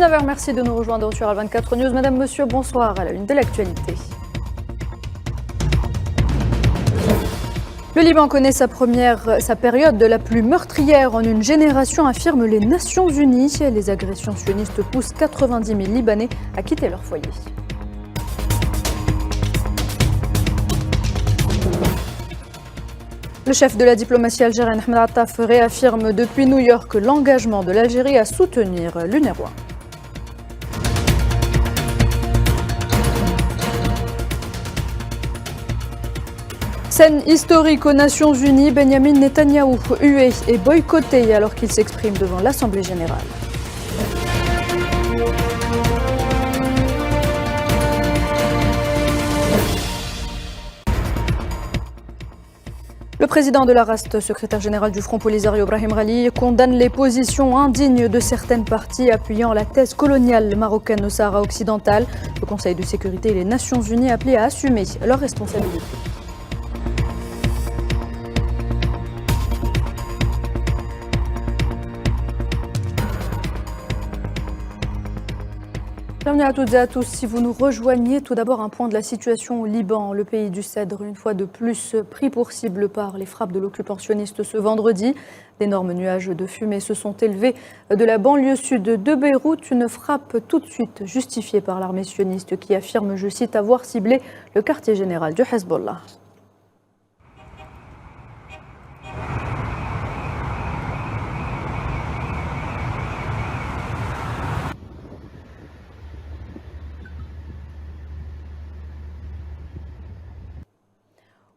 19h, merci de nous rejoindre sur Al24 News. Madame, monsieur, bonsoir à la une de l'actualité. Le Liban connaît sa période la plus meurtrière en une génération, affirment les Nations Unies. Les agressions sionistes poussent 90 000 Libanais à quitter leur foyer. Le chef de la diplomatie algérienne, Ahmed Attaf, réaffirme depuis New York l'engagement de l'Algérie à soutenir l'UNRWA. Scène historique aux Nations Unies, Benyamin Netanyahou, hué et boycotté alors qu'il s'exprime devant l'Assemblée générale. Le président de la RAST, secrétaire général du Front Polisario, Brahim Ghali, condamne les positions indignes de certaines parties appuyant la thèse coloniale marocaine au Sahara occidental. Le Conseil de sécurité et les Nations Unies appelés à assumer leurs responsabilités. Bienvenue à toutes et à tous. Si vous nous rejoignez, tout d'abord un point de la situation au Liban. Le pays du Cèdre, une fois de plus, pris pour cible par les frappes de l'occupant sioniste ce vendredi. D'énormes nuages de fumée se sont élevés de la banlieue sud de Beyrouth. Une frappe tout de suite justifiée par l'armée sioniste qui affirme, je cite, avoir ciblé le quartier général du Hezbollah.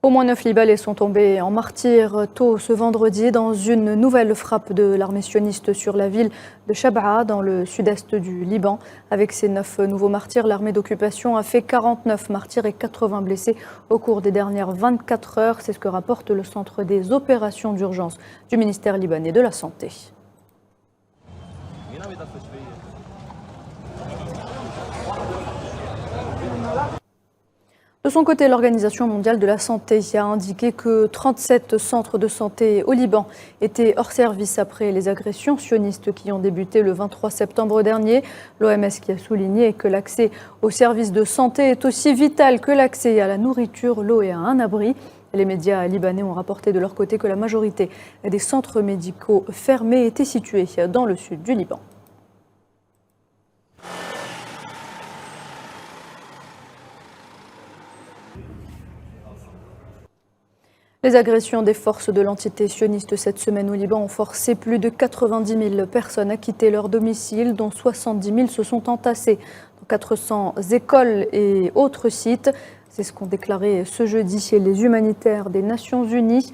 Au moins 9 Libanais sont tombés en martyrs tôt ce vendredi dans une nouvelle frappe de l'armée sioniste sur la ville de Shab'a dans le sud-est du Liban. Avec ces 9 nouveaux martyrs, l'armée d'occupation a fait 49 martyrs et 80 blessés au cours des dernières 24 heures. C'est ce que rapporte le centre des opérations d'urgence du ministère libanais de la Santé. De son côté, l'Organisation mondiale de la santé a indiqué que 37 centres de santé au Liban étaient hors service après les agressions sionistes qui ont débuté le 23 septembre dernier. L'OMS qui a souligné que l'accès aux services de santé est aussi vital que l'accès à la nourriture, l'eau et à un abri. Les médias libanais ont rapporté de leur côté que la majorité des centres médicaux fermés étaient situés dans le sud du Liban. Les agressions des forces de l'entité sioniste cette semaine au Liban ont forcé plus de 90 000 personnes à quitter leur domicile, dont 70 000 se sont entassés dans 400 écoles et autres sites. C'est ce qu'ont déclaré ce jeudi les humanitaires des Nations Unies.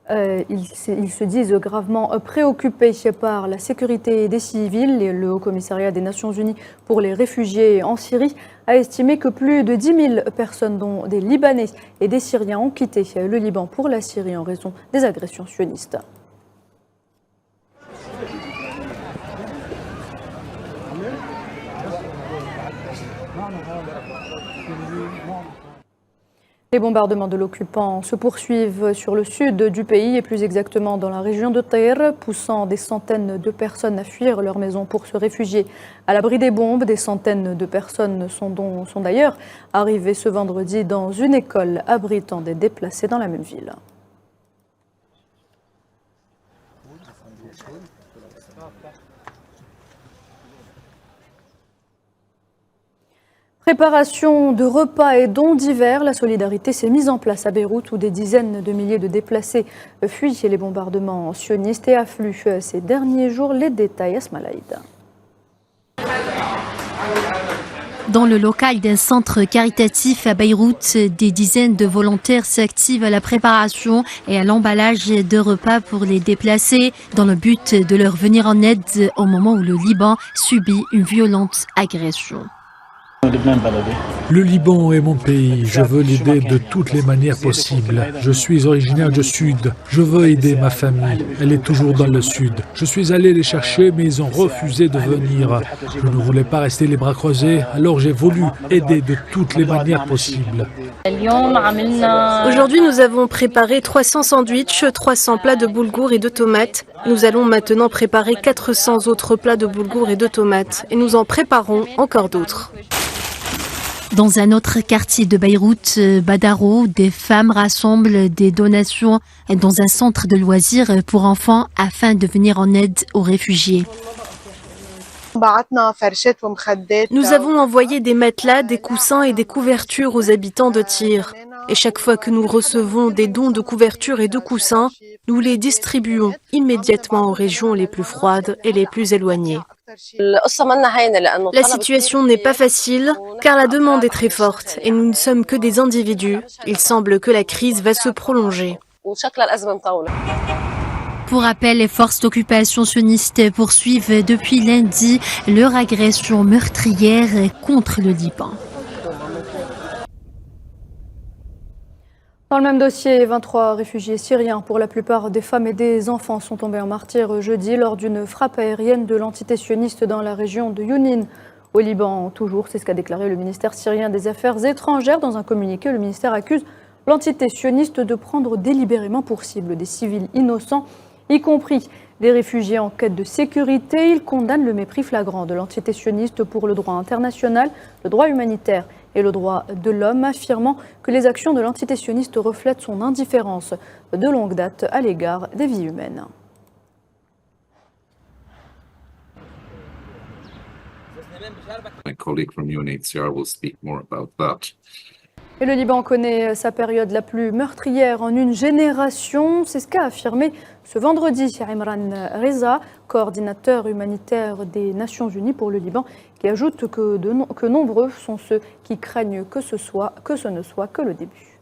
Ils se disent gravement préoccupés par la sécurité des civils. Le Haut-Commissariat des Nations Unies pour les réfugiés en Syrie a estimé que plus de 10 000 personnes, dont des Libanais et des Syriens, ont quitté le Liban pour la Syrie en raison des agressions sionistes. Les bombardements de l'occupant se poursuivent sur le sud du pays et plus exactement dans la région de Taïr, poussant des centaines de personnes à fuir leur maison pour se réfugier à l'abri des bombes. Des centaines de personnes sont d'ailleurs arrivées ce vendredi dans une école abritant des déplacés dans la même ville. Préparation de repas et dons divers, la solidarité s'est mise en place à Beyrouth où des dizaines de milliers de déplacés fuient les bombardements sionistes et affluent ces derniers jours. Les détails à Smalaïd. Dans le local d'un centre caritatif à Beyrouth, des dizaines de volontaires s'activent à la préparation et à l'emballage de repas pour les déplacés dans le but de leur venir en aide au moment où le Liban subit une violente agression. Le Liban est mon pays, je veux l'aider de toutes les manières possibles. Je suis originaire du Sud, je veux aider ma famille, elle est toujours dans le Sud. Je suis allé les chercher mais ils ont refusé de venir. Je ne voulais pas rester les bras croisés, alors j'ai voulu aider de toutes les manières possibles. Aujourd'hui, nous avons préparé 300 sandwichs, 300 plats de boulgour et de tomates. Nous allons maintenant préparer 400 autres plats de boulgour et de tomates. Et nous en préparons encore d'autres. Dans un autre quartier de Beyrouth, Badaro, des femmes rassemblent des donations dans un centre de loisirs pour enfants afin de venir en aide aux réfugiés. Nous avons envoyé des matelas, des coussins et des couvertures aux habitants de Tyr. Et chaque fois que nous recevons des dons de couvertures et de coussins, nous les distribuons immédiatement aux régions les plus froides et les plus éloignées. La situation n'est pas facile car la demande est très forte et nous ne sommes que des individus. Il semble que la crise va se prolonger. Pour rappel, les forces d'occupation sionistes poursuivent depuis lundi leur agression meurtrière contre le Liban. Dans le même dossier, 23 réfugiés syriens, pour la plupart des femmes et des enfants, sont tombés en martyrs jeudi lors d'une frappe aérienne de l'entité sioniste dans la région de Younin, au Liban. Toujours, c'est ce qu'a déclaré le ministère syrien des Affaires étrangères. Dans un communiqué, le ministère accuse l'entité sioniste de prendre délibérément pour cible des civils innocents, y compris des réfugiés en quête de sécurité. Il condamne le mépris flagrant de l'entité sioniste pour le droit international, le droit humanitaire et le droit de l'homme, affirmant que les actions de l'entité sioniste reflètent son indifférence de longue date à l'égard des vies humaines. My colleague from UNHCR will speak more about that. Et le Liban connaît sa période la plus meurtrière en une génération. C'est ce qu'a affirmé ce vendredi Imran Reza, coordinateur humanitaire des Nations Unies pour le Liban, qui ajoute que nombreux sont ceux qui craignent que ce ne soit que le début.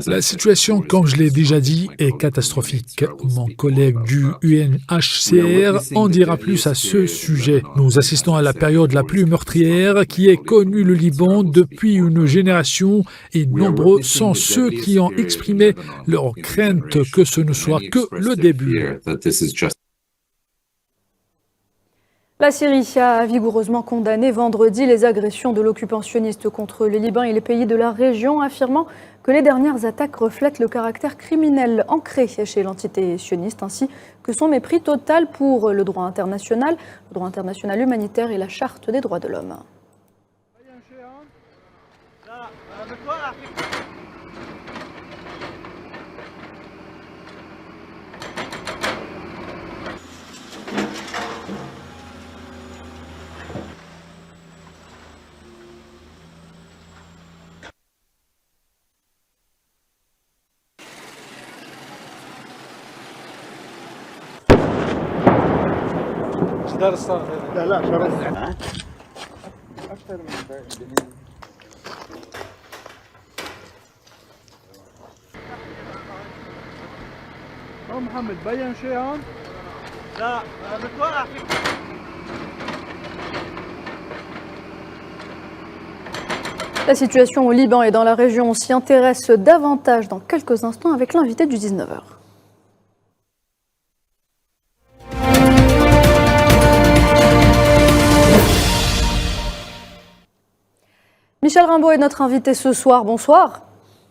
La situation, comme je l'ai déjà dit, est catastrophique. Mon collègue du UNHCR en dira plus à ce sujet. Nous assistons à la période la plus meurtrière qui ait connu le Liban depuis une génération et nombreux sont ceux qui ont exprimé leur crainte que ce ne soit que le début. La Syrie a vigoureusement condamné vendredi les agressions de l'occupant sioniste contre le Liban et les pays de la région, affirmant que les dernières attaques reflètent le caractère criminel ancré chez l'entité sioniste, ainsi que son mépris total pour le droit international humanitaire et la charte des droits de l'homme. لا شرط أكثر من محمد بين شيء هون؟ لا بتوقع فيك. La situation au Liban et dans la région, on s'y intéresse davantage dans quelques instants avec l'invité du 19h. Michel Rimbaud est notre invité ce soir. Bonsoir.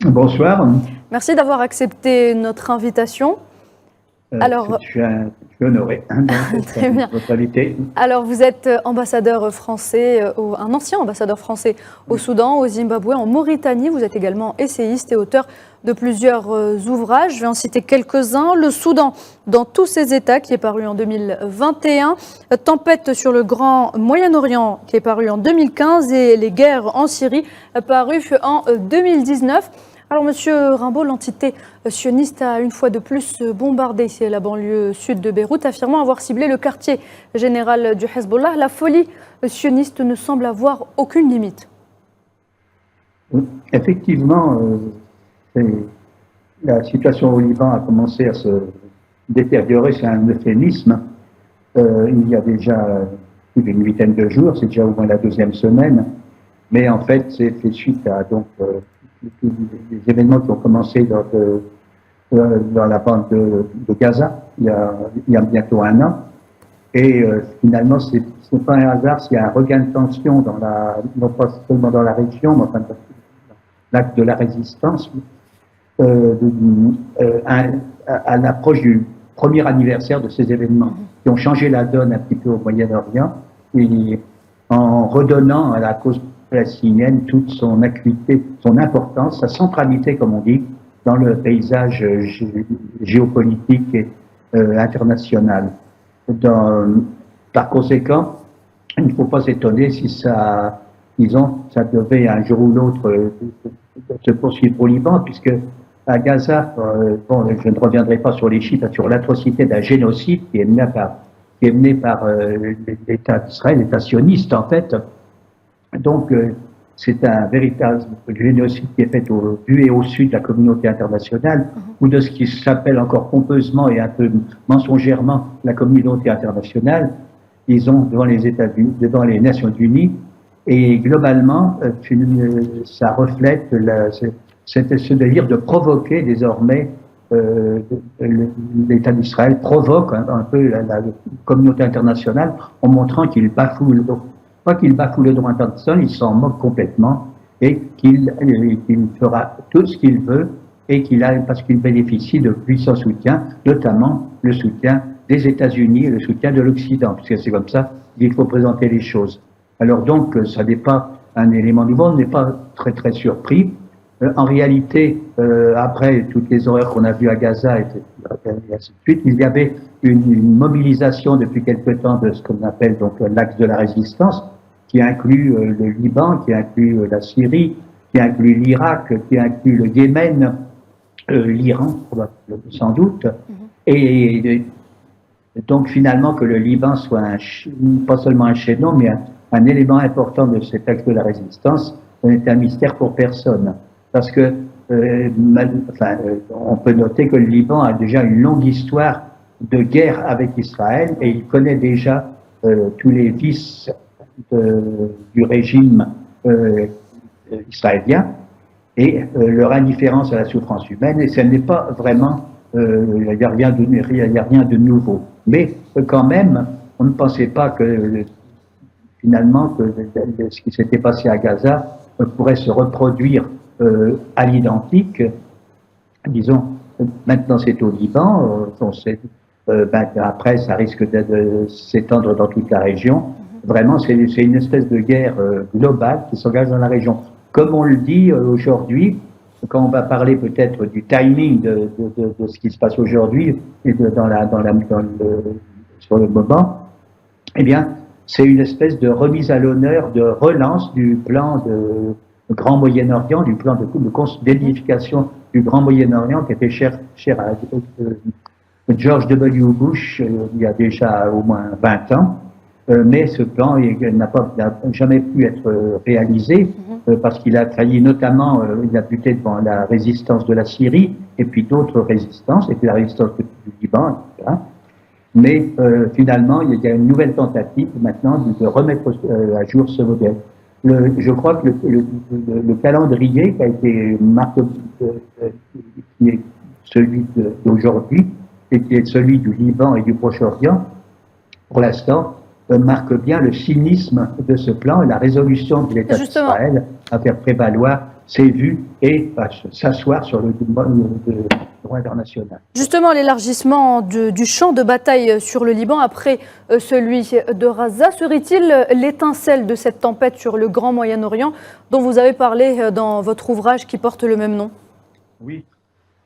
Bonsoir. Merci d'avoir accepté notre invitation. Alors, je suis honoré de votre invité. Alors, vous êtes ambassadeur français, un ancien ambassadeur français au Soudan, au Zimbabwe, en Mauritanie. Vous êtes également essayiste et auteur de plusieurs ouvrages. Je vais en citer quelques-uns. Le Soudan dans tous ses états, qui est paru en 2021. Tempête sur le Grand Moyen-Orient, qui est paru en 2015. Et Les guerres en Syrie, paru en 2019. Alors, Monsieur Rimbaud, l'entité sioniste a une fois de plus bombardé la banlieue sud de Beyrouth, affirmant avoir ciblé le quartier général du Hezbollah. La folie sioniste ne semble avoir aucune limite. Effectivement, la situation au Liban a commencé à se détériorer, c'est un euphémisme. il y a déjà plus d'une huitaine de jours, c'est déjà au moins la deuxième semaine, mais en fait, c'est fait suite à donc les événements qui ont commencé dans la bande de Gaza, il y a bientôt un an. Et finalement, c'est pas un hasard s'il y a un regain de tension non pas seulement dans la région, mais enfin dans l'acte de la résistance, à l'approche du premier anniversaire de ces événements qui ont changé la donne un petit peu au Moyen-Orient, et en redonnant à la cause palestinienne toute son acuité, son importance, sa centralité, comme on dit, dans le paysage géopolitique et international. Par conséquent, il ne faut pas s'étonner si ça devait un jour ou l'autre se poursuivre au Liban, puisque à Gaza, je ne reviendrai pas sur les chiffres, sur l'atrocité d'un génocide qui est mené par l'État d'Israël, l'État sioniste en fait. Donc, c'est un véritable génocide qui est fait au vu et au sud de la communauté internationale, ou de ce qui s'appelle encore pompeusement et un peu mensongèrement la communauté internationale, disons devant les États-Unis, devant les Nations Unies, et globalement, ça reflète ce délire de provoquer désormais l'État d'Israël provoque un peu la communauté internationale en montrant qu'il bafoue le droit. Pas qu'il bafoue le droit international, il s'en moque complètement et qu'il fera tout ce qu'il veut et parce qu'il bénéficie de puissants soutiens, notamment le soutien des États-Unis et le soutien de l'Occident, puisque c'est comme ça qu'il faut présenter les choses. Alors donc, ça n'est pas un élément nouveau, on n'est pas très très surpris. En réalité, après toutes les horreurs qu'on a vues à Gaza et ainsi de suite, il y avait une mobilisation depuis quelque temps de ce qu'on appelle donc l'axe de la résistance, qui inclut le Liban, qui inclut la Syrie, qui inclut l'Irak, qui inclut le Yémen, l'Iran, sans doute, et donc finalement que le Liban soit pas seulement un chaînon, mais un élément important de cet axe de la résistance, n'est un mystère pour personne. Parce que, on peut noter que le Liban a déjà une longue histoire de guerre avec Israël et il connaît déjà tous les vices du régime israélien et leur indifférence à la souffrance humaine. Et ce n'est pas vraiment, il n'y a rien de nouveau. Mais quand même, on ne pensait pas que finalement que ce qui s'était passé à Gaza pourrait se reproduire à l'identique. Disons, maintenant c'est au Liban, après ça risque de s'étendre dans toute la région. Vraiment, c'est une espèce de guerre globale qui s'engage dans la région. Comme on le dit aujourd'hui, quand on va parler peut-être du timing de ce qui se passe aujourd'hui et sur le moment, eh bien, c'est une espèce de remise à l'honneur, de relance du plan de Grand Moyen-Orient, du plan d'édification du Grand Moyen-Orient qui était cher à George W. Bush il y a déjà au moins 20 ans. Mais ce plan n'a jamais pu être réalisé parce qu'il a failli notamment, il a buté devant la résistance de la Syrie et puis d'autres résistances, et puis la résistance du Liban, etc. Mais finalement, il y a une nouvelle tentative maintenant de remettre à jour ce modèle. Je crois que le calendrier qui a été marqué, qui est celui d'aujourd'hui et qui est celui du Liban et du Proche-Orient, pour l'instant, marque bien le cynisme de ce plan et la résolution de l'État d'Israël à faire prévaloir ses vues et s'asseoir sur le droit international. Justement, l'élargissement du champ de bataille sur le Liban après celui de Rafah serait-il l'étincelle de cette tempête sur le Grand Moyen-Orient dont vous avez parlé dans votre ouvrage qui porte le même nom? Oui.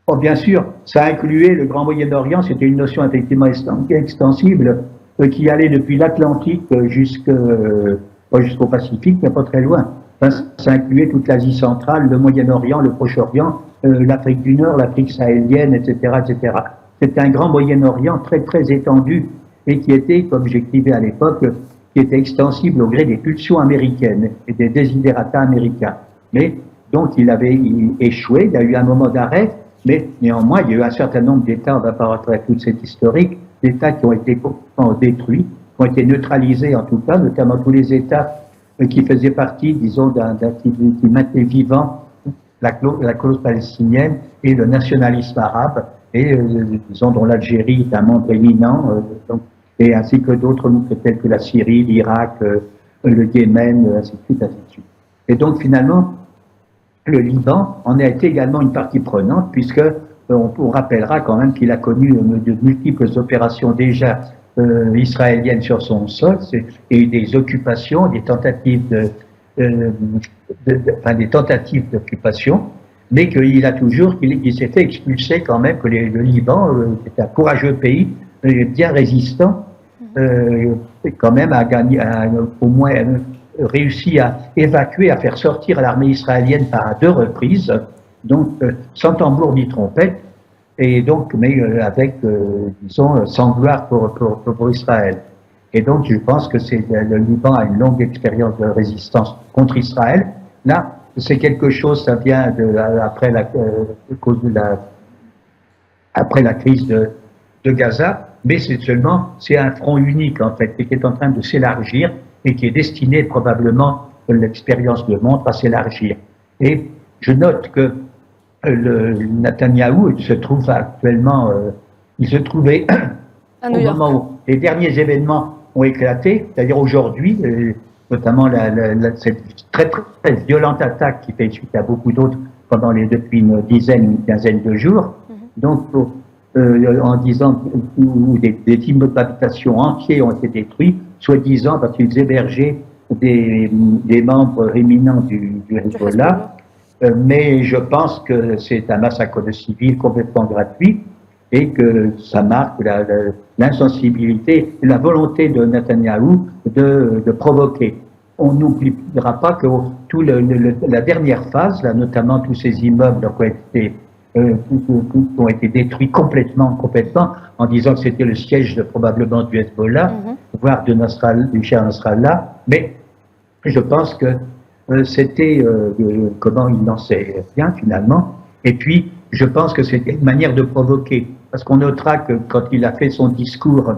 Oh, bien sûr, ça incluait le Grand Moyen-Orient, c'était une notion effectivement extensible qui allait depuis l'Atlantique jusqu'au Pacifique, mais pas très loin. Enfin, ça incluait toute l'Asie centrale, le Moyen-Orient, le Proche-Orient, l'Afrique du Nord, l'Afrique sahélienne, etc., etc. C'était un grand Moyen-Orient très, très étendu et qui était, comme j'écrivais à l'époque, qui était extensible au gré des pulsions américaines et des desiderata américains. Mais donc il avait échoué, il y a eu un moment d'arrêt, mais néanmoins il y a eu un certain nombre d'États, on va pas rentrer à toute cette historique, États qui ont été complètement détruits, qui ont été neutralisés en tout cas, notamment tous les États qui faisaient partie, disons, qui maintenaient vivant la cause palestinienne et le nationalisme arabe, et disons dont l'Algérie est un membre éminent, et ainsi que d'autres tels que la Syrie, l'Irak, le Yémen, ainsi de suite, ainsi de suite. Et donc finalement, le Liban en a été également une partie prenante, puisque on rappellera quand même qu'il a connu de multiples opérations déjà israéliennes sur son sol, et des occupations, des tentatives des tentatives d'occupation, mais qu'il a toujours, qu'il s'est fait expulser quand même, que le Liban est un courageux pays, bien résistant, quand même a gagné, au moins réussi à évacuer, à faire sortir l'armée israélienne par 2 reprises, donc sans tambour ni trompette, et donc, mais avec, disons, sans gloire pour Israël. Et donc, je pense que le Liban a une longue expérience de résistance contre Israël. Là, c'est quelque chose, ça vient après la crise de Gaza, mais c'est un front unique, en fait, qui est en train de s'élargir et qui est destiné probablement, l'expérience le montre, à s'élargir. Et je note que le Netanyahou se trouve actuellement, il se trouvait au moment où les derniers événements ont éclaté, c'est-à-dire aujourd'hui, notamment cette très très violente attaque qui fait suite à beaucoup d'autres depuis une dizaine, une quinzaine de jours. Donc, en disant où des immeubles d'habitation entiers ont été détruits, soi-disant parce qu'ils hébergeaient des membres éminents du Hezbollah. Mais je pense que c'est un massacre de civils complètement gratuit et que ça marque l'insensibilité, la volonté de Netanyahou de provoquer. On n'oubliera pas que la dernière phase, là, notamment tous ces immeubles qui ont été détruits complètement, en disant que c'était le siège probablement du Hezbollah, voire du Cher Nasrallah, mais je pense que c'était comment il n'en sait rien finalement, et puis je pense que c'était une manière de provoquer, parce qu'on notera que quand il a fait son discours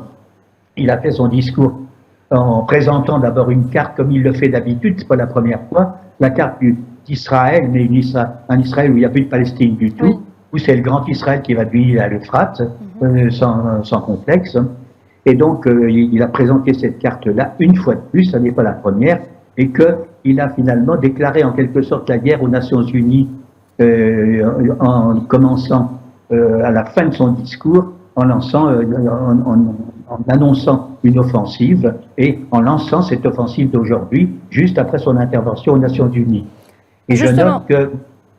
en présentant d'abord une carte comme il le fait d'habitude, c'est pas la première fois, la carte d'Israël, mais un Israël où il n'y a plus de Palestine du tout, où c'est le grand Israël qui va du Nil à l'Euphrate, sans complexe. Et donc, il a présenté cette carte-là une fois de plus, ça n'est pas la première, et qu'il a finalement déclaré en quelque sorte la guerre aux Nations Unies en commençant à la fin de son discours, en annonçant une offensive et en lançant cette offensive d'aujourd'hui, juste après son intervention aux Nations Unies. Et je note que...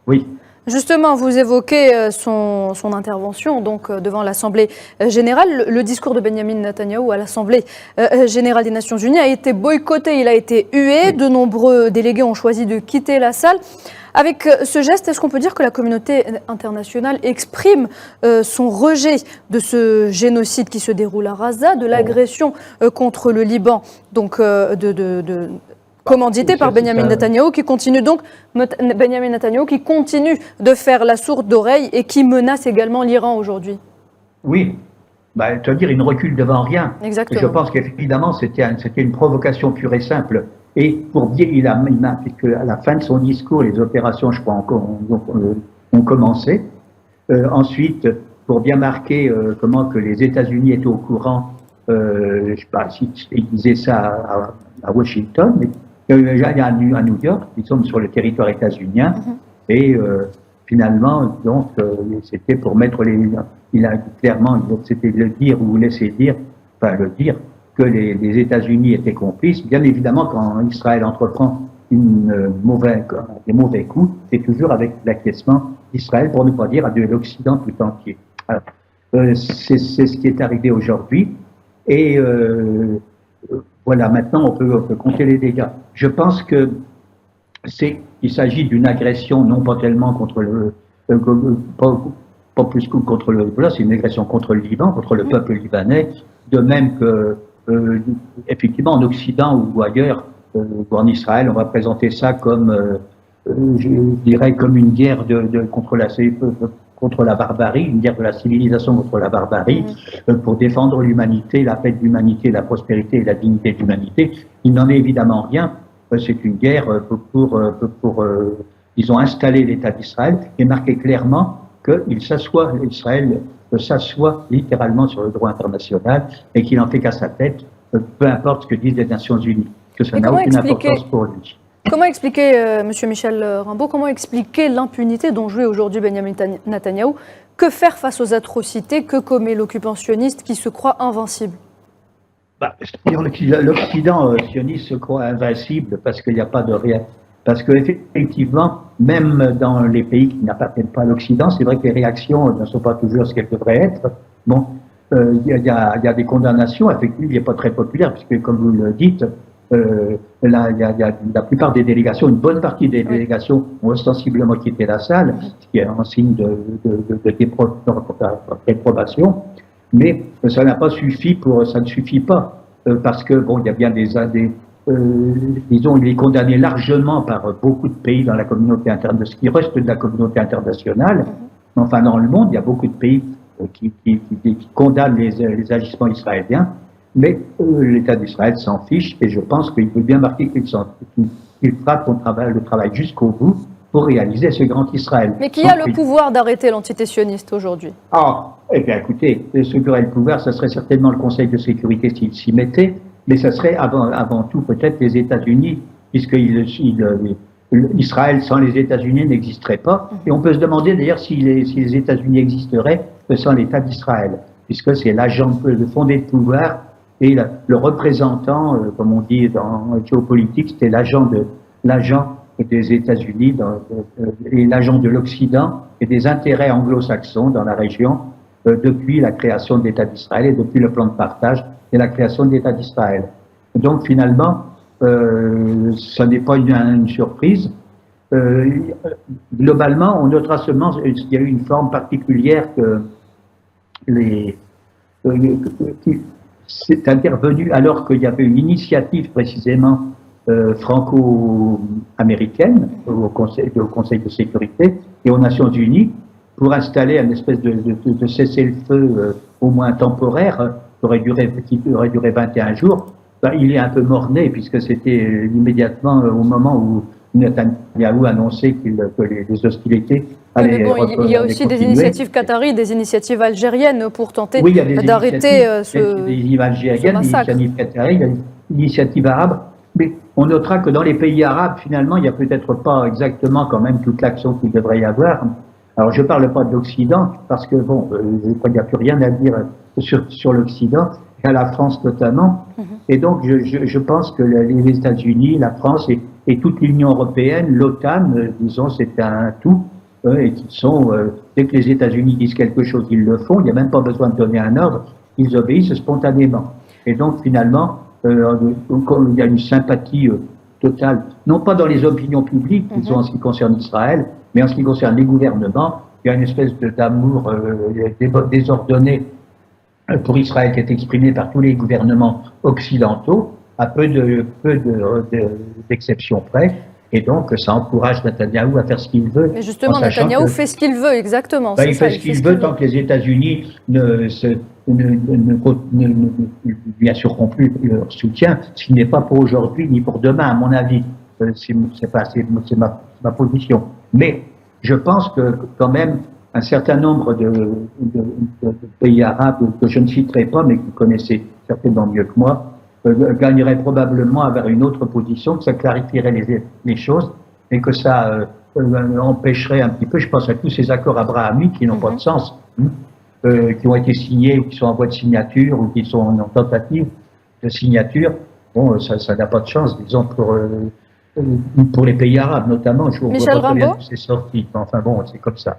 Oui. Justement, vous évoquez son intervention donc devant l'Assemblée générale. Le discours de Benjamin Netanyahou à l'Assemblée générale des Nations Unies a été boycotté, il a été hué. De nombreux délégués ont choisi de quitter la salle. Avec ce geste, est-ce qu'on peut dire que la communauté internationale exprime son rejet de ce génocide qui se déroule à Gaza, de l'agression contre le Liban, donc commandité par Benjamin Netanyahou, qui continue de faire la sourde oreille et qui menace également l'Iran aujourd'hui? Oui, tu veux dire, il ne recule devant rien. Exactement. Je pense qu'évidemment, c'était une provocation pure et simple. Et pour bien, il a fait qu'à la fin de son discours, les opérations, je crois, ont commencé. Ensuite, pour bien marquer comment que les États-Unis étaient au courant, je ne sais pas si il disait ça à Washington, mais à New York, ils sont sur le territoire états-unien, et finalement, donc, c'était pour mettre il a clairement, c'était le dire ou laisser dire, que les États-Unis étaient complices. Bien évidemment, quand Israël entreprend des mauvais coups, c'est toujours avec l'acquiescement d'Israël, pour ne pas dire de l'Occident tout entier. Alors, c'est ce qui est arrivé aujourd'hui, et voilà, maintenant on peut compter les dégâts. Je pense que il s'agit d'une agression non pas tellement contre pas plus que contre le Hezbollah, c'est une agression contre le Liban, contre le peuple libanais, de même que effectivement en Occident ou ailleurs, ou en Israël, on va présenter ça comme je dirais comme une guerre contre contre la barbarie, une guerre de la civilisation contre la barbarie, pour défendre l'humanité, la paix de l'humanité, la prospérité et la dignité de l'humanité. Il n'en est évidemment rien. C'est une guerre disons, installer l'État d'Israël et marquer clairement Israël s'assoit littéralement sur le droit international et qu'il n'en fait qu'à sa tête, peu importe ce que disent les Nations Unies, que ça n'a aucune importance pour lui. Comment expliquer, Monsieur Michel Rimbaud, comment expliquer l'impunité dont jouit aujourd'hui Benjamin Netanyahou? Que faire face aux atrocités que commet l'occupant sioniste qui se croit invincible? L'Occident sioniste se croit invincible parce qu'il n'y a pas de réaction. Parce qu'effectivement, même dans les pays qui n'appartiennent pas à l'Occident, c'est vrai que les réactions ne sont pas toujours ce qu'elles devraient être. Bon, il y a des condamnations, effectivement, il n'est pas très populaire, puisque comme vous le dites, la plupart des délégations, une bonne partie des délégations ont ostensiblement quitté la salle, ce qui est un signe de réprobation. Mais ça n'a pas suffi ça ne suffit pas, parce que bon, il y a bien disons, il est condamné largement par beaucoup de pays dans la communauté internationale, ce qui reste de la communauté internationale. Enfin, dans le monde, il y a beaucoup de pays qui condamnent les agissements israéliens, mais l'État d'Israël s'en fiche, et je pense qu'il veut bien marquer qu'il fera le travail jusqu'au bout pour réaliser ce grand Israël. Mais qui a le pouvoir d'arrêter l'entité sioniste aujourd'hui? Eh bien, écoutez, ceux qui auraient le pouvoir, ce serait certainement le Conseil de sécurité s'il s'y mettait, mais ça serait avant tout peut-être les États-Unis, puisque Israël sans les États-Unis n'existerait pas. Et on peut se demander d'ailleurs si les États-Unis existeraient sans l'État d'Israël, puisque c'est l'agent fondé de pouvoir et le représentant, comme on dit dans géopolitique, c'était l'agent des États-Unis et l'agent de l'Occident et des intérêts anglo-saxons dans la région depuis la création de l'État d'Israël et depuis le plan de partage et la création de l'État d'Israël. Donc finalement, ça n'est pas une surprise. Globalement, on notera seulement qu'il y a eu une forme particulière que c'est intervenu alors qu'il y avait une initiative précisément franco-américaine au Conseil de sécurité et aux Nations Unies pour installer une espèce de cessez-le-feu au moins temporaire qui aurait duré 21 jours. Il est un peu mort-né puisque c'était immédiatement au moment où Netanyahou annonçait que les hostilités allaient il y a aussi des initiatives qataries, des initiatives algériennes pour tenter d'arrêter ce massacre. Des initiatives qataries, il y a des initiatives arabes, mais on notera que dans les pays arabes, finalement, il n'y a peut-être pas exactement quand même toute l'action qu'il devrait y avoir. Alors, je ne parle pas de l'Occident, parce que, bon, je crois qu'il n'y a plus rien à dire sur l'Occident, et à la France notamment. Et donc, je pense que les États-Unis, la France et toute l'Union européenne, l'OTAN, disons, c'est un tout, et qui sont, dès que les États-Unis disent quelque chose, ils le font, il n'y a même pas besoin de donner un ordre, ils obéissent spontanément. Et donc, finalement, il y a une sympathie totale, non pas dans les opinions publiques, disons, en ce qui concerne Israël, mais en ce qui concerne les gouvernements, il y a une espèce d'amour désordonné pour Israël qui est exprimé par tous les gouvernements occidentaux, à peu d'exceptions près. Et donc, ça encourage Netanyahou à faire ce qu'il veut. Mais justement, Netanyahou fait ce qu'il veut, exactement. Il fait ce qu'il veut tant que les États-Unis ne lui assureront plus leur soutien, ce qui n'est pas pour aujourd'hui ni pour demain, à mon avis. C'est ma position. Mais je pense que quand même, un certain nombre de pays arabes que je ne citerai pas, mais que vous connaissez certainement mieux que moi, gagnerait probablement à avoir une autre position, que ça clarifierait les choses et que ça empêcherait un petit peu, je pense à tous ces accords abrahamiques qui n'ont pas de sens, qui ont été signés ou qui sont en voie de signature ou qui sont en tentative de signature. Bon, ça n'a pas de chance, disons, pour les pays arabes notamment. Je vois pas très bien que c'est sorti. Enfin bon, c'est comme ça.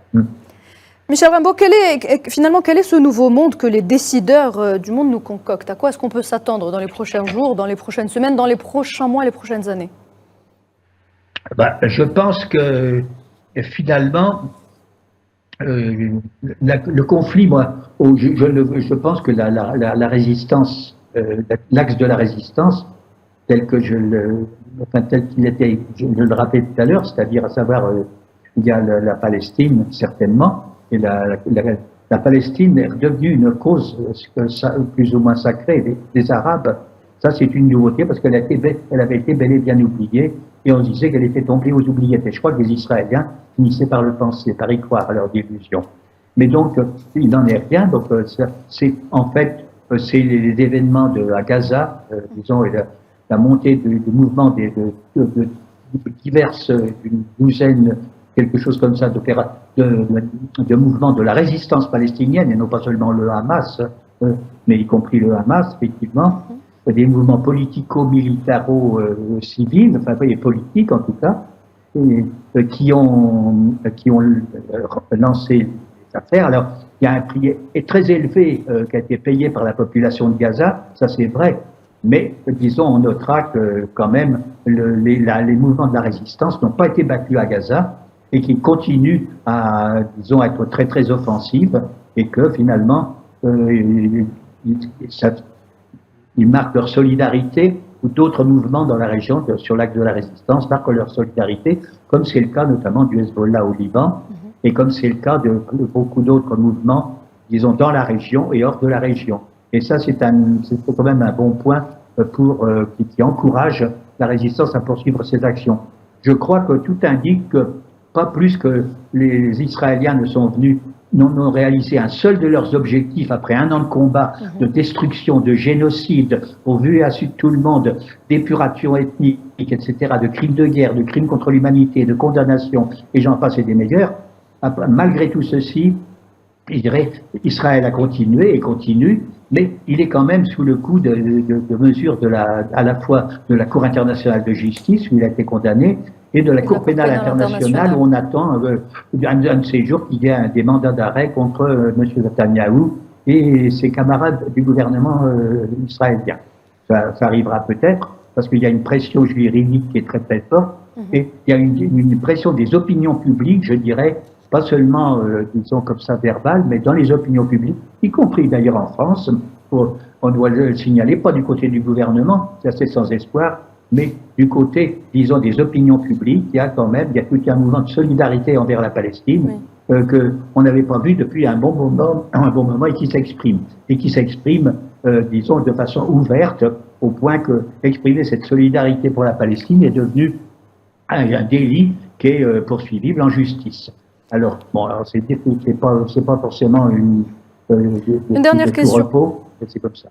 Michel Rimbaud, quel est ce nouveau monde que les décideurs du monde nous concoctent? À quoi est-ce qu'on peut s'attendre dans les prochains jours, dans les prochaines semaines, dans les prochains mois, les prochaines années? Je pense que finalement, le conflit, moi, je pense que la résistance, l'axe de la résistance, tel qu'il était, je le rappelais tout à l'heure, c'est-à-dire à savoir, il y a la Palestine, certainement, Et la Palestine est devenue une cause plus ou moins sacrée des Arabes. Ça, c'est une nouveauté parce qu'elle avait été bel et bien oubliée et on disait qu'elle était tombée aux oubliettes. Et je crois que les Israéliens finissaient par le penser, par y croire à leur délusion. Mais donc, il n'en est rien. Donc, c'est en fait, c'est les événements à Gaza, disons, et la montée du mouvement de diverses, une douzaine, quelque chose comme ça, de mouvements de la résistance palestinienne, et non pas seulement le Hamas, mais y compris le Hamas, effectivement, des mouvements politico-militaro-civils, enfin, et politiques en tout cas, qui ont lancé les affaires. Alors, il y a un prix très élevé qui a été payé par la population de Gaza, ça c'est vrai, mais disons, on notera que quand même les mouvements de la résistance n'ont pas été battus à Gaza et qui continuent à, disons, être très très offensifs et que finalement ils marquent leur solidarité ou d'autres mouvements dans la région sur l'axe de la résistance marquent leur solidarité, comme c'est le cas notamment du Hezbollah au Liban et comme c'est le cas de beaucoup d'autres mouvements, disons, dans la région et hors de la région. Et ça, c'est quand même un bon point qui encourage la résistance à poursuivre ses actions. Je crois que tout indique que pas plus que les Israéliens n'ont réalisé un seul de leurs objectifs après un an de combat, de destruction, de génocide, au vu et à su de tout le monde, d'épuration ethnique, etc., de crimes de guerre, de crimes contre l'humanité, de condamnation, et j'en passe et des meilleurs. Malgré tout ceci, je dirais, Israël a continué et continue, mais il est quand même sous le coup de mesures à la fois de la Cour internationale de justice, où il a été condamné, et de la Cour pénale internationale, où on attend un de ces jours qu'il y ait des mandats d'arrêt contre M. Netanyahou et ses camarades du gouvernement israélien. Ça arrivera peut-être, parce qu'il y a une pression juridique qui est très très forte, et il y a une pression des opinions publiques, je dirais, pas seulement, disons comme ça, verbal, mais dans les opinions publiques, y compris d'ailleurs en France, on doit le signaler, pas du côté du gouvernement, ça c'est sans espoir, mais du côté, disons, des opinions publiques, il y a tout un mouvement de solidarité envers la Palestine, qu'on n'avait pas vu depuis un bon moment et qui s'exprime. Et qui s'exprime, disons, de façon ouverte, au point que exprimer cette solidarité pour la Palestine est devenu un délit qui est poursuivible en justice. Alors, bon, alors c'est pas forcément une dernière question. Repos, c'est comme ça.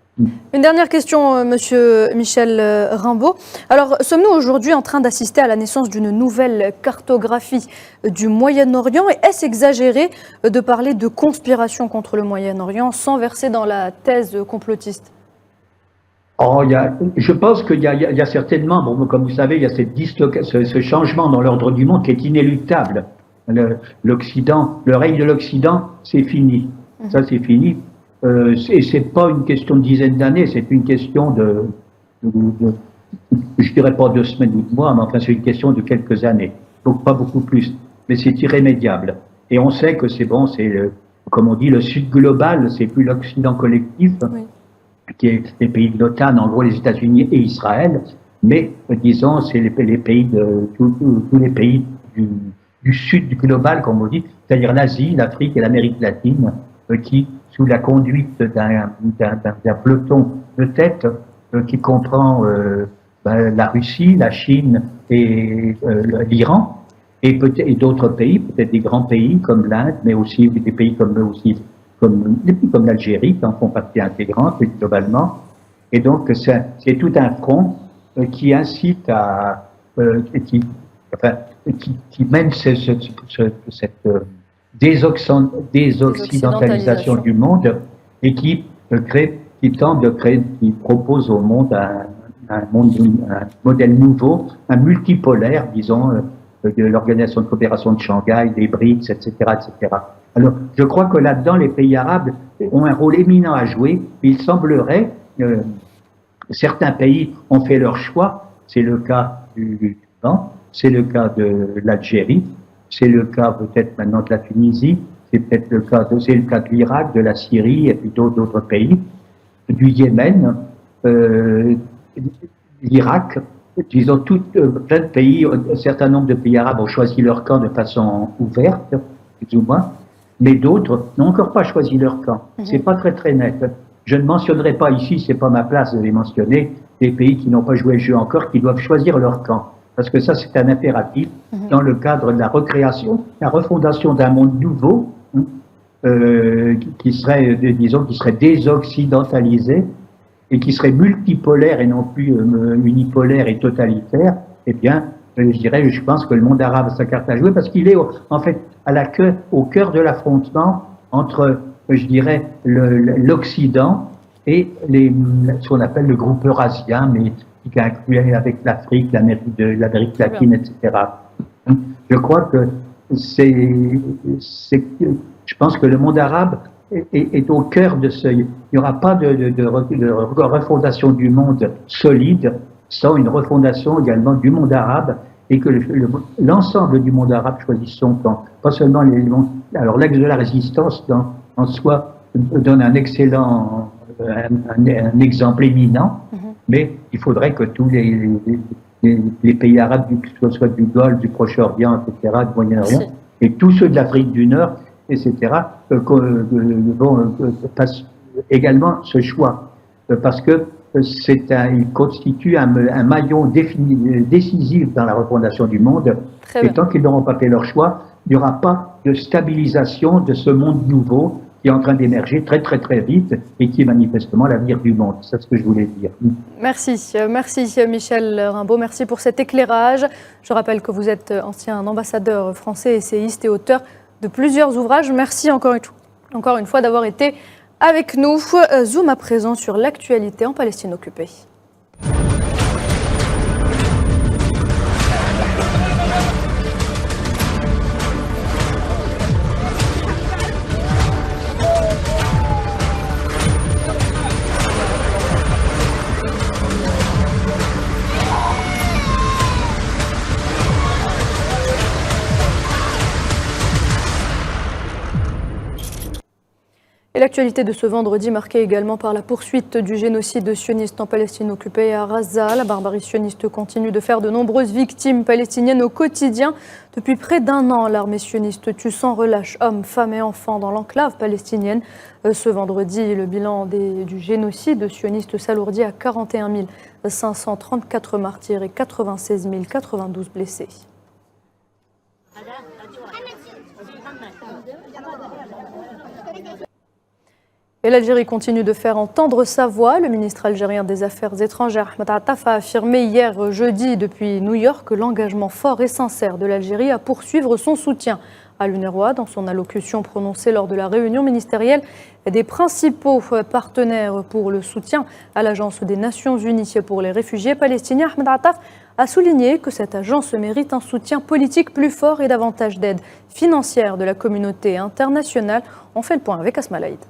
Une dernière question, Monsieur Michel Rimbaud. Alors, sommes-nous aujourd'hui en train d'assister à la naissance d'une nouvelle cartographie du Moyen-Orient? Et est-ce exagéré de parler de conspiration contre le Moyen-Orient sans verser dans la thèse complotiste? Je pense qu'il y a certainement, bon, comme vous savez, il y a ce changement dans l'ordre du monde qui est inéluctable. L'Occident, le règne de l'Occident, c'est fini. Ça, c'est fini. Et c'est pas une question de dizaines d'années, c'est une question je dirais pas 2 semaines ou de mois, mais enfin, c'est une question de quelques années. Donc, pas beaucoup plus. Mais c'est irrémédiable. Et on sait que c'est bon, comme on dit, le Sud global, c'est plus l'Occident collectif, qui est les pays de l'OTAN, en gros, les États-Unis et Israël. Mais, disons, c'est les pays tous les pays du Sud global, comme on dit, c'est-à-dire l'Asie, l'Afrique et l'Amérique latine, qui, sous la conduite d'un peloton de tête qui comprend la Russie, la Chine et l'Iran, et d'autres pays, peut-être des grands pays comme l'Inde, mais aussi des pays comme l'Algérie, qui en font partie intégrante globalement. Et donc, c'est tout un front qui incite qui mène cette désoccidentalisation du monde et qui propose au monde un modèle nouveau, un multipolaire, disons, de l'Organisation de coopération de Shanghai, des BRICS, etc., etc. Alors, je crois que là-dedans, les pays arabes ont un rôle éminent à jouer. Il semblerait, certains pays ont fait leur choix. C'est le cas du Liban, c'est le cas de l'Algérie, c'est le cas peut-être maintenant de la Tunisie, c'est le cas de l'Irak, de la Syrie et puis d'autres pays, du Yémen, l'Irak, disons plein de pays, un certain nombre de pays arabes ont choisi leur camp de façon ouverte, plus ou moins, mais d'autres n'ont encore pas choisi leur camp. C'est pas très très net. Je ne mentionnerai pas ici, c'est pas ma place de les mentionner, des pays qui n'ont pas joué le jeu encore, qui doivent choisir leur camp. Parce que ça, c'est un impératif dans le cadre de la recréation, la refondation d'un monde nouveau, qui serait, disons, qui serait désoccidentalisé et qui serait multipolaire et non plus unipolaire et totalitaire. Eh bien, je pense que le monde arabe a sa carte à jouer parce qu'il est en fait au cœur de l'affrontement entre, je dirais, l'Occident et ce qu'on appelle le groupe eurasien, mais qui inclut avec l'Afrique, l'Amérique latine, etc. Je crois que je pense que le monde arabe est au cœur de ce. Il n'y aura pas de refondation du monde solide sans une refondation également du monde arabe et que l'ensemble du monde arabe choisisse son camp. Pas seulement alors l'axe de la résistance en soi donne un excellent, un exemple éminent, mais il faudrait que tous les pays arabes, que ce soit du Golfe, du Proche-Orient, etc., du Moyen-Orient, et tous ceux de l'Afrique du Nord, etc., fassent également ce choix, parce que il constitue un maillon décisif dans la refondation du monde. Et tant qu'ils n'auront pas fait leur choix, il n'y aura pas de stabilisation de ce monde nouveau qui est en train d'émerger très très très vite et qui est manifestement l'avenir du monde. C'est ce que je voulais dire. Merci Michel Rimbaud, merci pour cet éclairage. Je rappelle que vous êtes ancien ambassadeur français, essayiste et auteur de plusieurs ouvrages. Merci encore une fois d'avoir été avec nous. Zoom à présent sur l'actualité en Palestine occupée. Et l'actualité de ce vendredi marquée également par la poursuite du génocide sioniste en Palestine occupée et à Gaza. La barbarie sioniste continue de faire de nombreuses victimes palestiniennes au quotidien. Depuis près d'un an, l'armée sioniste tue sans relâche hommes, femmes et enfants dans l'enclave palestinienne. Ce vendredi, le bilan du génocide sioniste s'alourdit à 41 534 martyrs et 96 092 blessés. Et l'Algérie continue de faire entendre sa voix. Le ministre algérien des Affaires étrangères, Ahmed Attaf, a affirmé hier jeudi depuis New York l'engagement fort et sincère de l'Algérie à poursuivre son soutien à l'UNRWA. Dans son allocution prononcée lors de la réunion ministérielle des principaux partenaires pour le soutien à l'Agence des Nations Unies pour les réfugiés palestiniens, Ahmed Attaf a souligné que cette agence mérite un soutien politique plus fort et davantage d'aide financière de la communauté internationale. On fait le point avec Asma Laïd.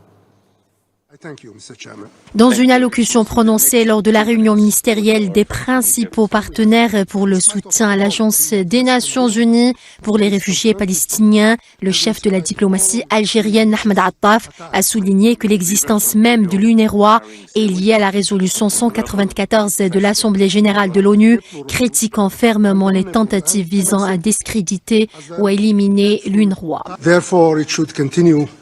Dans une allocution prononcée lors de la réunion ministérielle des principaux partenaires pour le soutien à l'Agence des Nations Unies pour les réfugiés palestiniens, le chef de la diplomatie algérienne Ahmed Attaf a souligné que l'existence même de l'UNRWA est liée à la résolution 194 de l'Assemblée générale de l'ONU, critiquant fermement les tentatives visant à discréditer ou à éliminer l'UNRWA.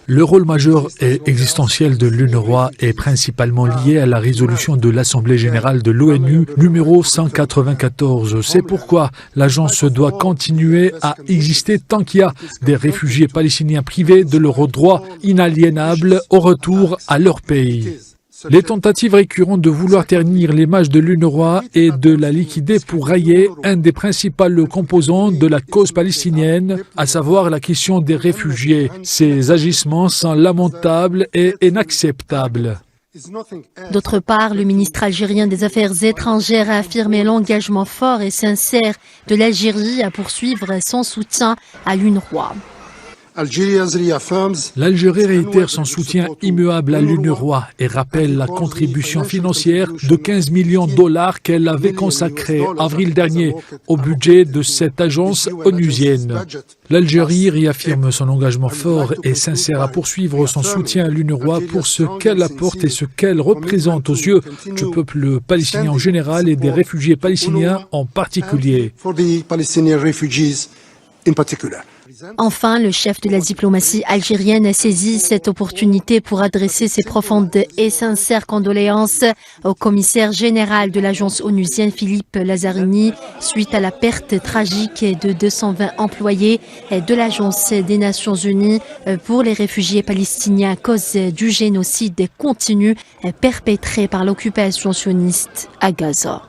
Le rôle majeur et existentiel de l'UNRWA est principalement lié à la résolution de l'Assemblée générale de l'ONU numéro 194. C'est pourquoi l'agence doit continuer à exister tant qu'il y a des réfugiés palestiniens privés de leurs droits inaliénables au retour à leur pays. Les tentatives récurrentes de vouloir ternir l'image de l'UNRWA et de la liquider pour railler un des principaux composants de la cause palestinienne, à savoir la question des réfugiés. Ces agissements sont lamentables et inacceptables. D'autre part, le ministre algérien des Affaires étrangères a affirmé l'engagement fort et sincère de l'Algérie à poursuivre son soutien à l'UNRWA. L'Algérie réitère son soutien immuable à l'UNRWA et rappelle la contribution financière de 15 millions de dollars qu'elle avait consacrée avril dernier au budget de cette agence onusienne. L'Algérie réaffirme son engagement fort et sincère à poursuivre son soutien à l'UNRWA pour ce qu'elle apporte et ce qu'elle représente aux yeux du peuple palestinien en général et des réfugiés palestiniens en particulier. Enfin, le chef de la diplomatie algérienne a saisi cette opportunité pour adresser ses profondes et sincères condoléances au commissaire général de l'agence onusienne Philippe Lazzarini suite à la perte tragique de 220 employés de l'agence des Nations Unies pour les réfugiés palestiniens à cause du génocide continu perpétré par l'occupation sioniste à Gaza.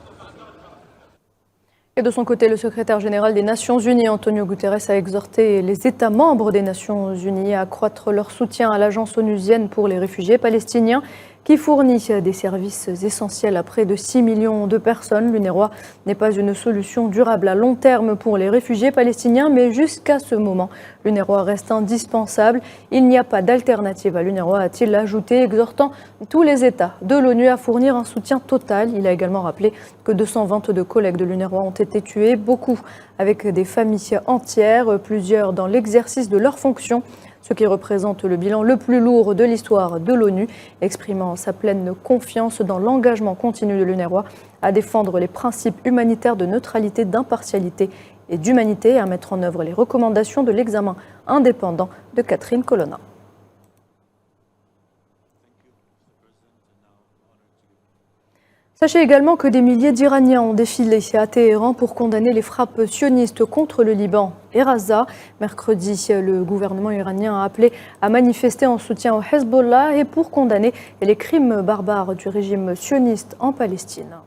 Et de son côté, le secrétaire général des Nations Unies, Antonio Guterres, a exhorté les États membres des Nations Unies à accroître leur soutien à l'agence onusienne pour les réfugiés palestiniens qui fournit des services essentiels à près de 6 millions de personnes. L'UNRWA n'est pas une solution durable à long terme pour les réfugiés palestiniens, mais jusqu'à ce moment, l'UNRWA reste indispensable. Il n'y a pas d'alternative à l'UNRWA, a-t-il ajouté, exhortant tous les États de l'ONU à fournir un soutien total. Il a également rappelé que 222 collègues de l'UNRWA ont été tués, beaucoup avec des familles entières, plusieurs dans l'exercice de leurs fonctions, ce qui représente le bilan le plus lourd de l'histoire de l'ONU, exprimant sa pleine confiance dans l'engagement continu de l'UNRWA à défendre les principes humanitaires de neutralité, d'impartialité et d'humanité et à mettre en œuvre les recommandations de l'examen indépendant de Catherine Colonna. Sachez également que des milliers d'Iraniens ont défilé à Téhéran pour condamner les frappes sionistes contre le Liban et Gaza. Mercredi, le gouvernement iranien a appelé à manifester en soutien au Hezbollah et pour condamner les crimes barbares du régime sioniste en Palestine.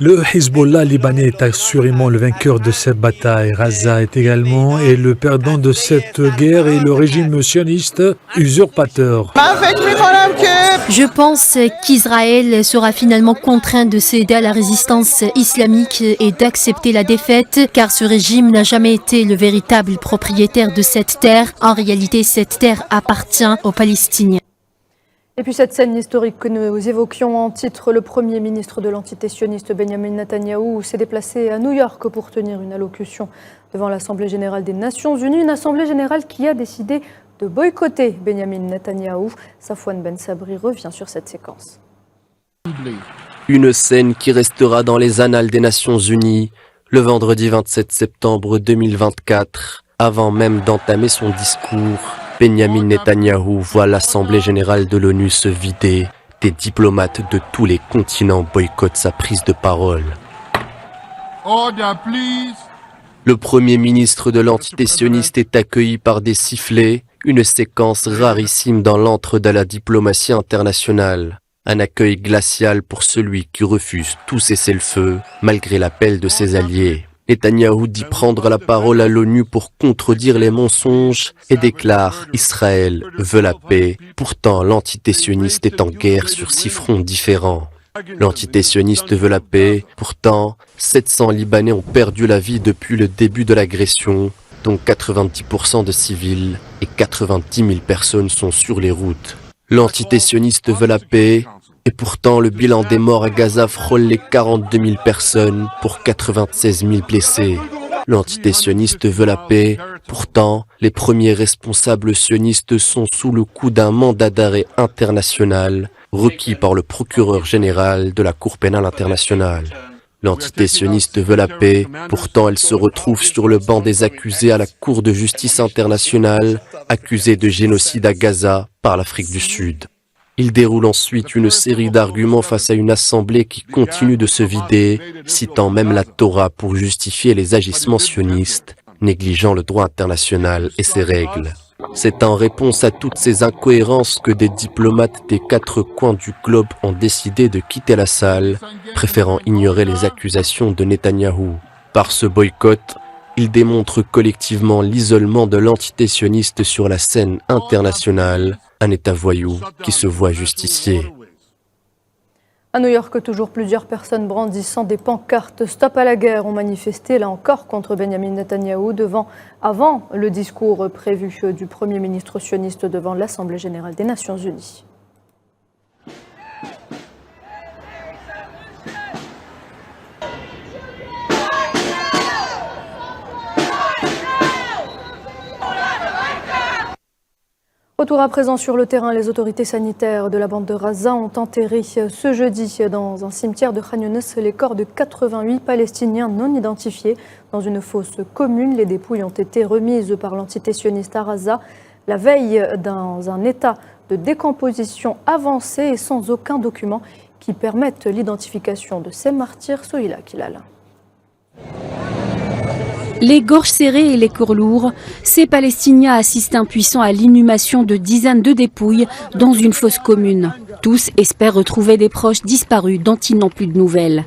Le Hezbollah libanais est assurément le vainqueur de cette bataille. Gaza est également et le perdant de cette guerre et le régime sioniste usurpateur. Je pense qu'Israël sera finalement contraint de céder à la résistance islamique et d'accepter la défaite, car ce régime n'a jamais été le véritable propriétaire de cette terre. En réalité, cette terre appartient aux Palestiniens. Et puis cette scène historique que nous évoquions en titre, le Premier ministre de l'entité sioniste Benjamin Netanyahou s'est déplacé à New York pour tenir une allocution devant l'Assemblée générale des Nations Unies, une Assemblée générale qui a décidé de boycotter Benjamin Netanyahou. Safwan Ben Sabri revient sur cette séquence. Une scène qui restera dans les annales des Nations Unies le vendredi 27 septembre 2024, avant même d'entamer son discours. Benjamin Netanyahou voit l'Assemblée générale de l'ONU se vider. Des diplomates de tous les continents boycottent sa prise de parole. Le Premier ministre de l'entité sioniste est accueilli par des sifflets, une séquence rarissime dans l'antre de la diplomatie internationale. Un accueil glacial pour celui qui refuse tout cessez-le-feu, malgré l'appel de ses alliés. Netanyahou dit prendre la parole à l'ONU pour contredire les mensonges et déclare « Israël veut la paix ». Pourtant, l'entité sioniste est en guerre sur 6 fronts différents. L'entité sioniste veut la paix. Pourtant, 700 Libanais ont perdu la vie depuis le début de l'agression, dont 90% de civils et 90 000 personnes sont sur les routes. L'entité sioniste veut la paix. Et pourtant, le bilan des morts à Gaza frôle les 42 000 personnes pour 96 000 blessés. L'entité sioniste veut la paix. Pourtant, les premiers responsables sionistes sont sous le coup d'un mandat d'arrêt international requis par le procureur général de la Cour pénale internationale. L'entité sioniste veut la paix. Pourtant, elle se retrouve sur le banc des accusés à la Cour de justice internationale, accusée de génocide à Gaza par l'Afrique du Sud. Il déroule ensuite une série d'arguments face à une assemblée qui continue de se vider, citant même la Torah pour justifier les agissements sionistes, négligeant le droit international et ses règles. C'est en réponse à toutes ces incohérences que des diplomates des 4 coins du globe ont décidé de quitter la salle, préférant ignorer les accusations de Netanyahou. Par ce boycott, ils démontrent collectivement l'isolement de l'entité sioniste sur la scène internationale, un État voyou qui se voit justicier. À New York, toujours plusieurs personnes brandissant des pancartes « Stop à la guerre » ont manifesté, là encore, contre Benjamin Netanyahou avant le discours prévu du Premier ministre sioniste devant l'Assemblée générale des Nations Unies. Retour à présent sur le terrain, les autorités sanitaires de la bande de Gaza ont enterré ce jeudi dans un cimetière de Khan Younes les corps de 88 Palestiniens non identifiés. Dans une fosse commune, les dépouilles ont été remises par l'entité sioniste à Gaza la veille dans un état de décomposition avancé et sans aucun document qui permette l'identification de ces martyrs. Sohila Kilal. Les gorges serrées et les corps lourds, ces Palestiniens assistent impuissants à l'inhumation de dizaines de dépouilles dans une fosse commune. Tous espèrent retrouver des proches disparus dont ils n'ont plus de nouvelles.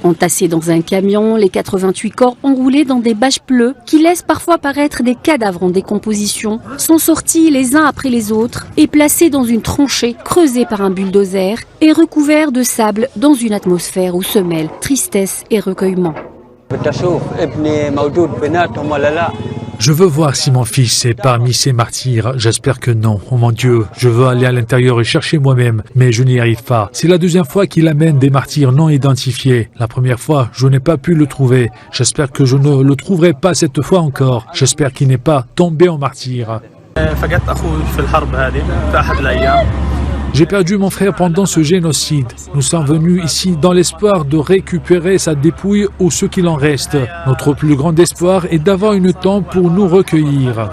Entassés dans un camion, les 88 corps enroulés dans des bâches bleues qui laissent parfois paraître des cadavres en décomposition sont sortis les uns après les autres et placés dans une tranchée creusée par un bulldozer et recouverts de sable dans une atmosphère où se mêlent tristesse et recueillement. Je veux voir si mon fils est parmi ces martyrs. J'espère que non. Oh mon Dieu, je veux aller à l'intérieur et chercher moi-même, mais je n'y arrive pas. C'est la deuxième fois qu'il amène des martyrs non identifiés. La première fois, je n'ai pas pu le trouver. J'espère que je ne le trouverai pas cette fois encore. J'espère qu'il n'est pas tombé en martyr. J'ai perdu mon frère pendant ce génocide. Nous sommes venus ici dans l'espoir de récupérer sa dépouille ou ce qu'il en reste. Notre plus grand espoir est d'avoir une tombe pour nous recueillir.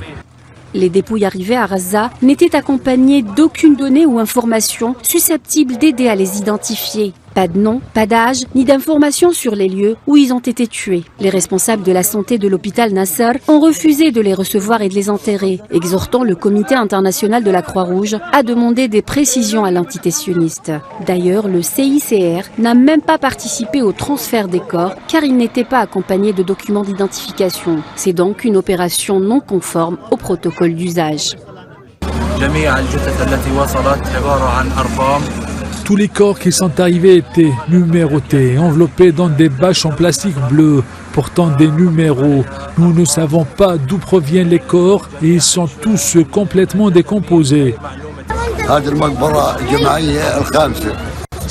Les dépouilles arrivées à Gaza n'étaient accompagnées d'aucune donnée ou information susceptible d'aider à les identifier. Pas de nom, pas d'âge, ni d'informations sur les lieux où ils ont été tués. Les responsables de la santé de l'hôpital Nasser ont refusé de les recevoir et de les enterrer, exhortant le Comité international de la Croix-Rouge à demander des précisions à l'entité sioniste. D'ailleurs, le CICR n'a même pas participé au transfert des corps car il n'était pas accompagné de documents d'identification. C'est donc une opération non conforme au protocole d'usage. Tous les corps qui sont arrivés étaient numérotés, enveloppés dans des bâches en plastique bleu, portant des numéros. Nous ne savons pas d'où proviennent les corps et ils sont tous complètement décomposés.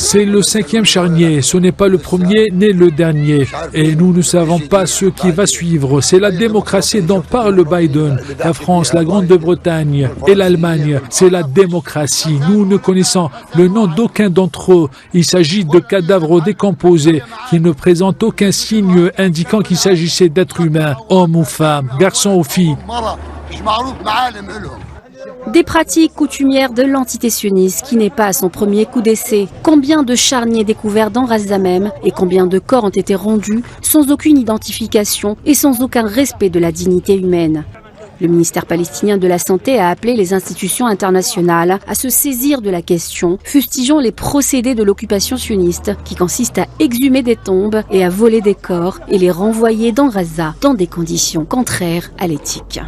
C'est le 5e charnier, ce n'est pas le premier ni le dernier. Et nous ne savons pas ce qui va suivre. C'est la démocratie dont parle Biden, la France, la Grande-Bretagne et l'Allemagne. C'est la démocratie. Nous ne connaissons le nom d'aucun d'entre eux. Il s'agit de cadavres décomposés qui ne présentent aucun signe indiquant qu'il s'agissait d'êtres humains, hommes ou femmes, garçons ou filles. Des pratiques coutumières de l'entité sioniste qui n'est pas à son premier coup d'essai. Combien de charniers découverts dans Gaza même et combien de corps ont été rendus sans aucune identification et sans aucun respect de la dignité humaine. Le ministère palestinien de la Santé a appelé les institutions internationales à se saisir de la question, fustigeant les procédés de l'occupation sioniste qui consistent à exhumer des tombes et à voler des corps et les renvoyer dans Gaza dans des conditions contraires à l'éthique.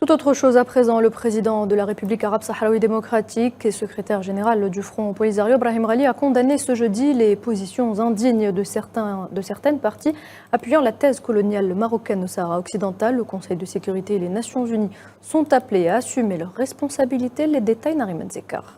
Tout autre chose à présent, le président de la République arabe sahraoui démocratique et secrétaire général du Front Polisario, Brahim Ghali, a condamné ce jeudi les positions indignes de certaines parties appuyant la thèse coloniale marocaine au Sahara occidental. Le Conseil de sécurité et les Nations unies sont appelés à assumer leurs responsabilités. Les détails, Nariman Zekar.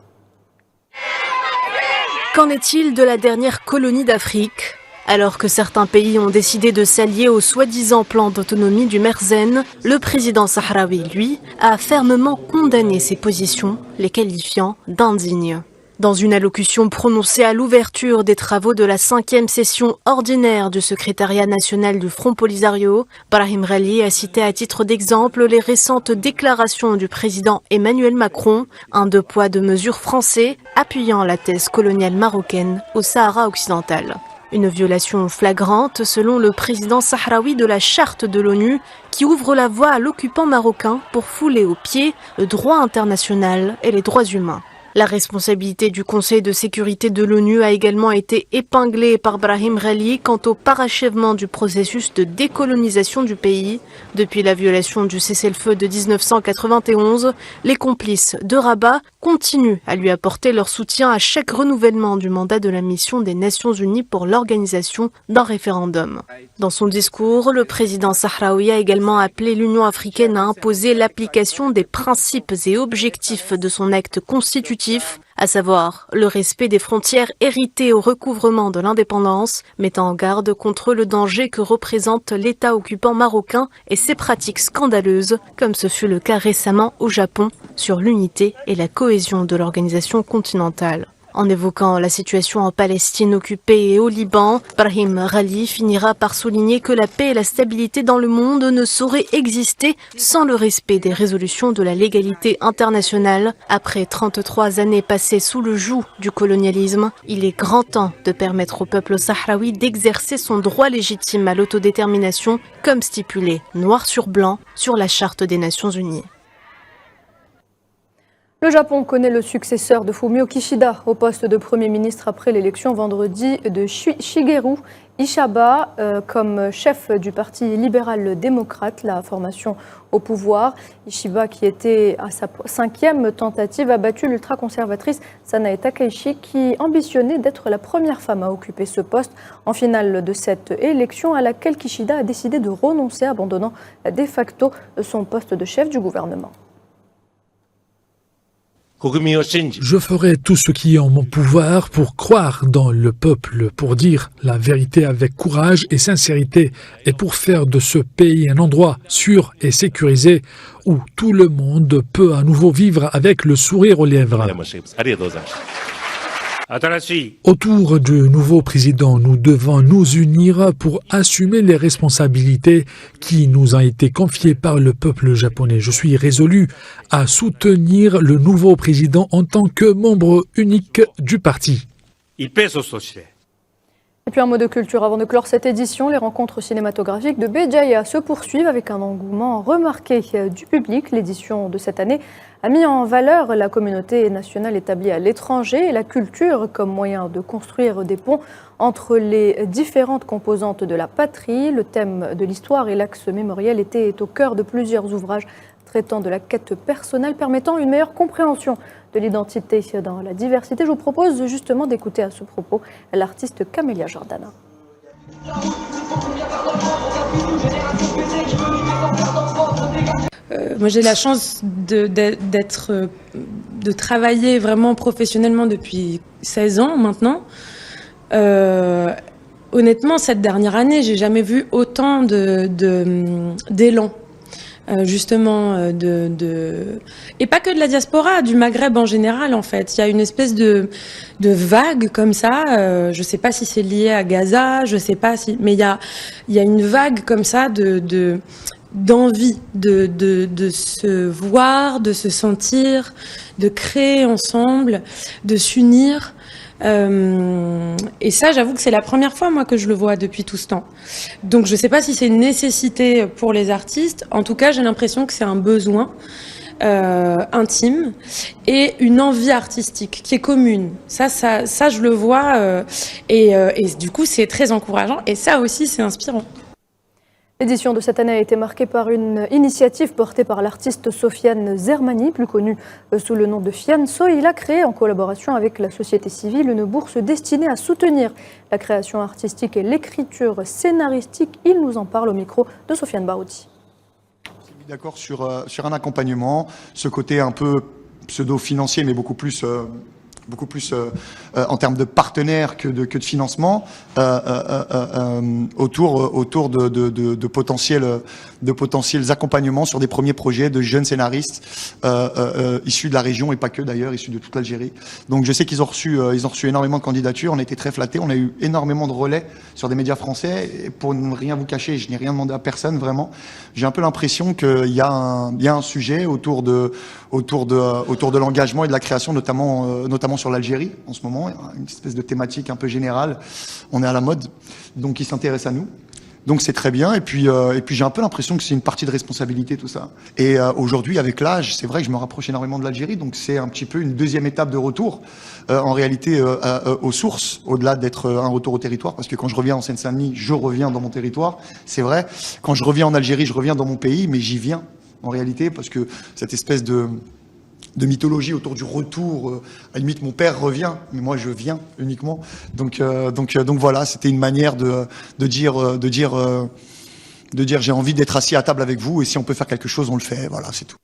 Qu'en est-il de la dernière colonie d'Afrique ? Alors que certains pays ont décidé de s'allier au soi-disant plan d'autonomie du Merzen, le président sahraoui, lui, a fermement condamné ces positions, les qualifiant d'indignes. Dans une allocution prononcée à l'ouverture des travaux de la 5e session ordinaire du secrétariat national du Front Polisario, Brahim Ghali a cité à titre d'exemple les récentes déclarations du président Emmanuel Macron, un deux poids deux mesures français appuyant la thèse coloniale marocaine au Sahara occidental. Une violation flagrante selon le président sahraoui de la charte de l'ONU qui ouvre la voie à l'occupant marocain pour fouler aux pieds le droit international et les droits humains. La responsabilité du Conseil de sécurité de l'ONU a également été épinglée par Brahim Ghali quant au parachèvement du processus de décolonisation du pays. Depuis la violation du cessez-le-feu de 1991, les complices de Rabat continuent à lui apporter leur soutien à chaque renouvellement du mandat de la mission des Nations Unies pour l'organisation d'un référendum. Dans son discours, le président sahraoui a également appelé l'Union africaine à imposer l'application des principes et objectifs de son acte constitutif, à savoir le respect des frontières héritées au recouvrement de l'indépendance, mettant en garde contre le danger que représente l'État occupant marocain et ses pratiques scandaleuses, comme ce fut le cas récemment au Japon, sur l'unité et la cohésion de l'organisation continentale. En évoquant la situation en Palestine occupée et au Liban, Brahim Ghali finira par souligner que la paix et la stabilité dans le monde ne sauraient exister sans le respect des résolutions de la légalité internationale. Après 33 années passées sous le joug du colonialisme, il est grand temps de permettre au peuple sahraoui d'exercer son droit légitime à l'autodétermination, comme stipulé noir sur blanc sur la Charte des Nations Unies. Le Japon connaît le successeur de Fumio Kishida au poste de Premier ministre après l'élection vendredi de Shigeru Ishiba comme chef du Parti libéral-démocrate, la formation au pouvoir. Ishiba, qui était à sa 5e tentative, a battu l'ultra-conservatrice Sanae Takaichi, qui ambitionnait d'être la première femme à occuper ce poste en finale de cette élection à laquelle Kishida a décidé de renoncer, abandonnant de facto son poste de chef du gouvernement. Je ferai tout ce qui est en mon pouvoir pour croire dans le peuple, pour dire la vérité avec courage et sincérité, et pour faire de ce pays un endroit sûr et sécurisé où tout le monde peut à nouveau vivre avec le sourire aux lèvres. Autour du nouveau président, nous devons nous unir pour assumer les responsabilités qui nous ont été confiées par le peuple japonais. Je suis résolu à soutenir le nouveau président en tant que membre unique du parti. Et puis un mot de culture avant de clore cette édition. Les rencontres cinématographiques de Béjaïa se poursuivent avec un engouement remarqué du public. L'édition de cette année a mis en valeur la communauté nationale établie à l'étranger et la culture comme moyen de construire des ponts entre les différentes composantes de la patrie. Le thème de l'histoire et l'axe mémoriel était au cœur de plusieurs ouvrages traitant de la quête personnelle, permettant une meilleure compréhension de l'identité dans la diversité. Je vous propose justement d'écouter à ce propos l'artiste Camélia Jordana. Moi, j'ai la chance de travailler vraiment professionnellement depuis 16 ans maintenant. Honnêtement, cette dernière année, j'ai jamais vu autant d'élan. Justement, et pas que de la diaspora, du Maghreb en général, en fait. Il y a une espèce de vague comme ça. Je sais pas si c'est lié à Gaza, je sais pas si, mais il y a une vague comme ça d'envie de se voir, de se sentir, de créer ensemble, de s'unir. Et ça, j'avoue que c'est la première fois, moi, que je le vois depuis tout ce temps. Donc, je sais pas si c'est une nécessité pour les artistes. En tout cas, j'ai l'impression que c'est un besoin intime et une envie artistique qui est commune. Ça, je le vois. Et du coup, c'est très encourageant. Et ça aussi, c'est inspirant. L'édition de cette année a été marquée par une initiative portée par l'artiste Sofiane Zermani, plus connu sous le nom de Fianso. Il a créé, en collaboration avec la société civile, une bourse destinée à soutenir la création artistique et l'écriture scénaristique. Il nous en parle au micro de Sofiane Baroudi. On s'est mis d'accord sur un accompagnement, ce côté un peu pseudo-financier, mais beaucoup plus en termes de partenaires que de financement autour de potentiels accompagnements sur des premiers projets de jeunes scénaristes issus de la région et pas que d'ailleurs, issus de toute l'Algérie. Donc je sais qu'ils ont reçu énormément de candidatures, on a été très flattés, on a eu énormément de relais sur des médias français et pour ne rien vous cacher, je n'ai rien demandé à personne vraiment. J'ai un peu l'impression qu'il y a un sujet autour de l'engagement et de la création, notamment sur l'Algérie en ce moment, une espèce de thématique un peu générale. On est à la mode, donc ils s'intéressent à nous. Donc c'est très bien. Et puis j'ai un peu l'impression que c'est une partie de responsabilité tout ça. Et aujourd'hui, avec l'âge, c'est vrai que je me rapproche énormément de l'Algérie. Donc c'est un petit peu une deuxième étape de retour, en réalité, aux sources, au-delà d'être un retour au territoire. Parce que quand je reviens en Seine-Saint-Denis, je reviens dans mon territoire. C'est vrai. Quand je reviens en Algérie, je reviens dans mon pays, mais j'y viens en réalité parce que cette espèce de mythologie autour du retour, à la limite mon père revient, mais moi je viens uniquement. Donc voilà, c'était une manière de dire j'ai envie d'être assis à table avec vous et si on peut faire quelque chose, on le fait. Voilà, c'est tout.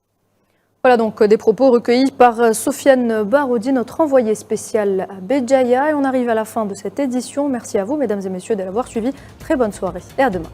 Voilà donc des propos recueillis par Sofiane Baroudi, notre envoyé spécial à Béjaïa. Et on arrive à la fin de cette édition. Merci à vous, mesdames et messieurs, de l'avoir suivi. Très bonne soirée et à demain.